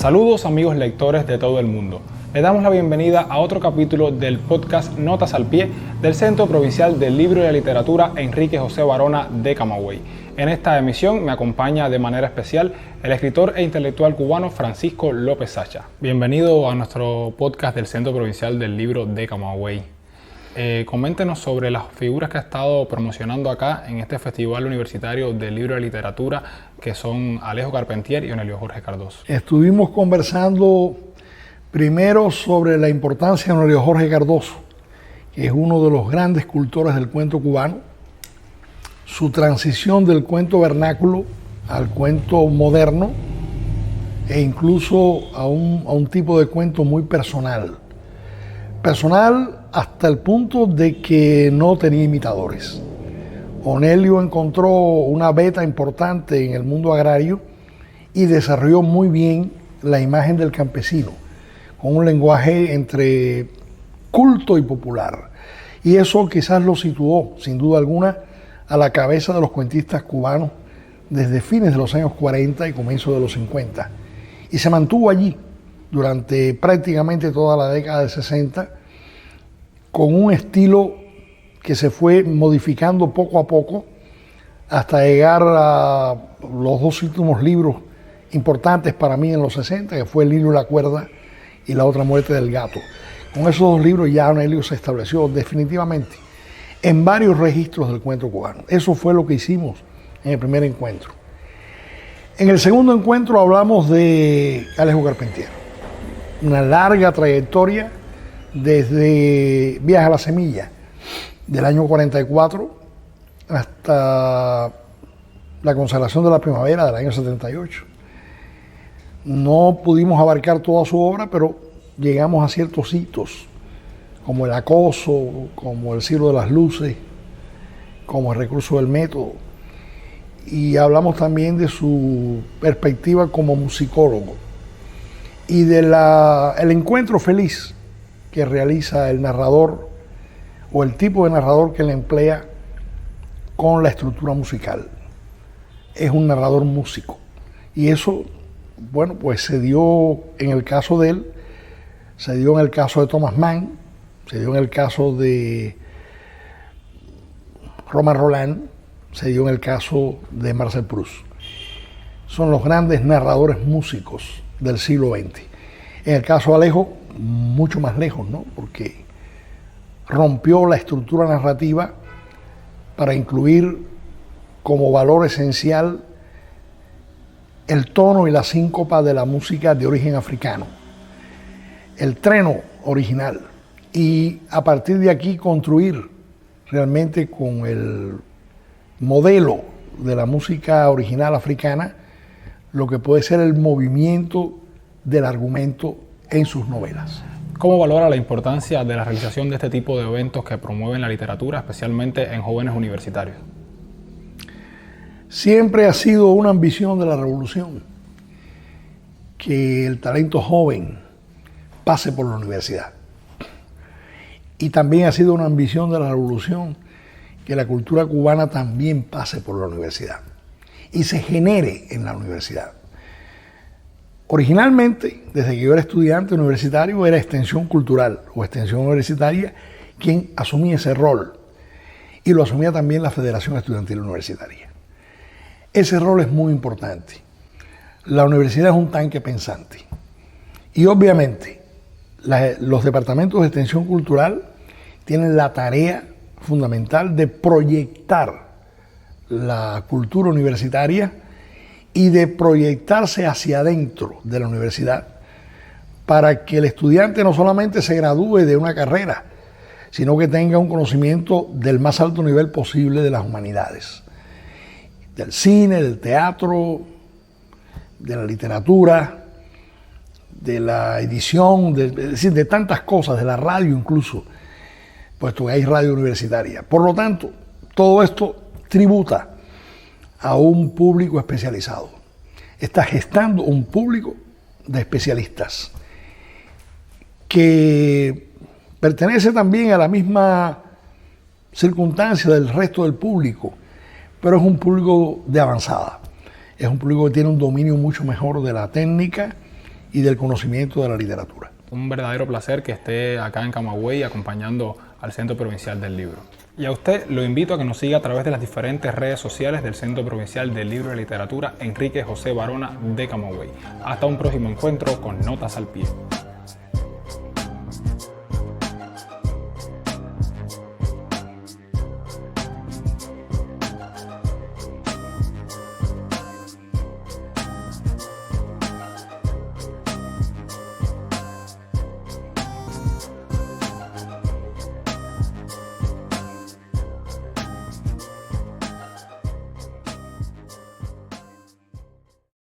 Saludos amigos lectores de todo el mundo. Le damos la bienvenida a otro capítulo del podcast Notas al Pie del Centro Provincial del Libro y la Literatura Enrique José Barona de Camagüey. En esta emisión me acompaña de manera especial el escritor e intelectual cubano Francisco López Sacha. Bienvenido a nuestro podcast del Centro Provincial del Libro de Camagüey. Coméntenos sobre las figuras que ha estado promocionando acá en este Festival Universitario del Libro y la Literatura, que son Alejo Carpentier y Onelio Jorge Cardoso. Estuvimos conversando primero sobre la importancia de Onelio Jorge Cardoso, que es uno de los grandes cultores del cuento cubano, su transición del cuento vernáculo al cuento moderno e incluso a un tipo de cuento muy personal. Personal hasta el punto de que no tenía imitadores. Onelio encontró una beta importante en el mundo agrario y desarrolló muy bien la imagen del campesino, con un lenguaje entre culto y popular. Y eso quizás lo situó, sin duda alguna, a la cabeza de los cuentistas cubanos desde fines de los años 40 y comienzos de los 50. Y se mantuvo allí durante prácticamente toda la década del 60, con un estilo que se fue modificando poco a poco hasta llegar a los dos últimos libros importantes para mí en los 60, que fue El hilo y la cuerda y La otra muerte del gato. Con esos dos libros ya Onelio se estableció definitivamente en varios registros del cuento cubano. Eso fue lo que hicimos en el primer encuentro. En el segundo encuentro hablamos de Alejo Carpentier, una larga trayectoria desde Viaje a la Semilla del año 44 hasta La consagración de la primavera del año 78. No pudimos abarcar toda su obra, pero llegamos a ciertos hitos, como El acoso, como El siglo de las luces, como El recurso del método. Y hablamos también de su perspectiva como musicólogo y de el encuentro feliz que realiza el narrador o el tipo de narrador que le emplea con la estructura musical. Es un narrador músico. Y eso, bueno, pues se dio en el caso de él, se dio en el caso de Thomas Mann, se dio en el caso de Romain Rolland, se dio en el caso de Marcel Proust. Son los grandes narradores músicos del siglo XX. En el caso de Alejo, mucho más lejos, ¿no? Porque rompió la estructura narrativa para incluir como valor esencial el tono y la síncopa de la música de origen africano, el treno original, y a partir de aquí construir realmente con el modelo de la música original africana lo que puede ser el movimiento del argumento en sus novelas. ¿Cómo valora la importancia de la realización de este tipo de eventos que promueven la literatura, especialmente en jóvenes universitarios? Siempre ha sido una ambición de la revolución que el talento joven pase por la universidad. Y también ha sido una ambición de la revolución que la cultura cubana también pase por la universidad y se genere en la universidad. Originalmente, desde que yo era estudiante universitario, era Extensión Cultural o Extensión Universitaria quien asumía ese rol, y lo asumía también la Federación Estudiantil Universitaria. Ese rol es muy importante. La universidad es un tanque pensante y obviamente los departamentos de Extensión Cultural tienen la tarea fundamental de proyectar la cultura universitaria y de proyectarse hacia adentro de la universidad para que el estudiante no solamente se gradúe de una carrera, sino que tenga un conocimiento del más alto nivel posible de las humanidades, del cine, del teatro, de la literatura, de la edición, es decir, de tantas cosas, de la radio incluso, puesto que hay radio universitaria. Por lo tanto, todo esto tributa a un público especializado. Está gestando un público de especialistas que pertenece también a la misma circunstancia del resto del público, pero es un público de avanzada. Es un público que tiene un dominio mucho mejor de la técnica y del conocimiento de la literatura. Un verdadero placer que esté acá en Camagüey acompañando al Centro Provincial del Libro. Y a usted lo invito a que nos siga a través de las diferentes redes sociales del Centro Provincial del Libro y Literatura Enrique José Varona de Camagüey. Hasta un próximo encuentro con Notas al Pie.